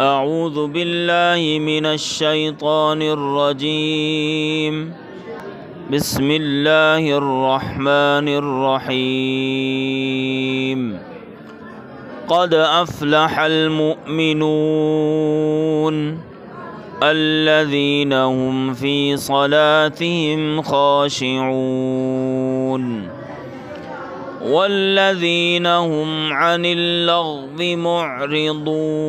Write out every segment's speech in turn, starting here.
أعوذ بالله من الشيطان الرجيم. بسم الله الرحمن الرحيم. قد أفلح المؤمنون الذين هم في صلاتهم خاشعون والذين هم عن اللغو معرضون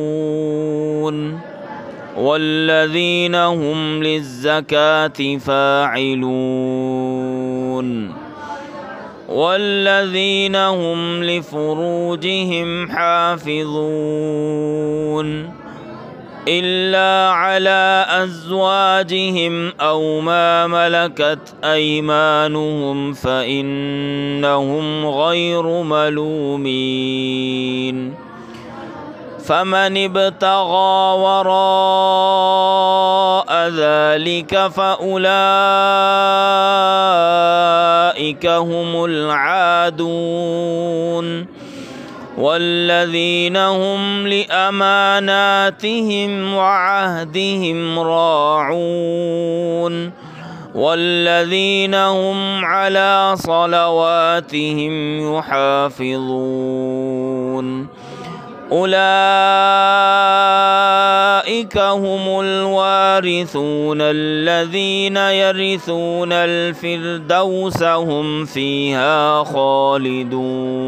والذين هم للزكاة فاعلون والذين هم لفروجهم حافظون إلا على أزواجهم أو ما ملكت أيمانهم فإنهم غير ملومين. فمن ابتغى وراء ذلك فأولئك هم العادون والذين هم لأماناتهم وعهدهم راعون والذين هم على صلواتهم يحافظون. أولئك هم الوارثون الذين يرثون الفردوس هم فيها خالدون.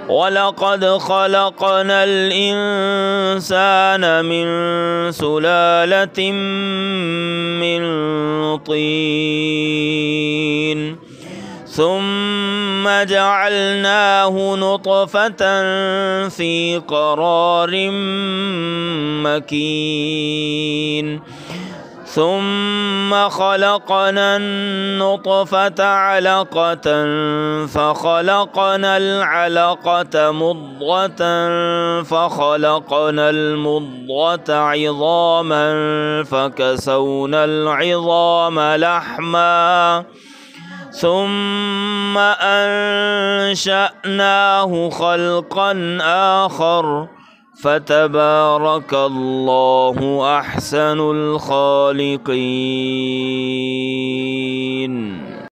ولقد خلقنا الإنسان من سلالة من طين ثم جعلناه نطفة في قرار مكين ثم خلقنا النطفة علقة فخلقنا العلقة مضغة فخلقنا المضغة عظاما فكسونا العظام لحما ثم أنشأناه خلقا آخر فتبارك الله أحسن الخالقين.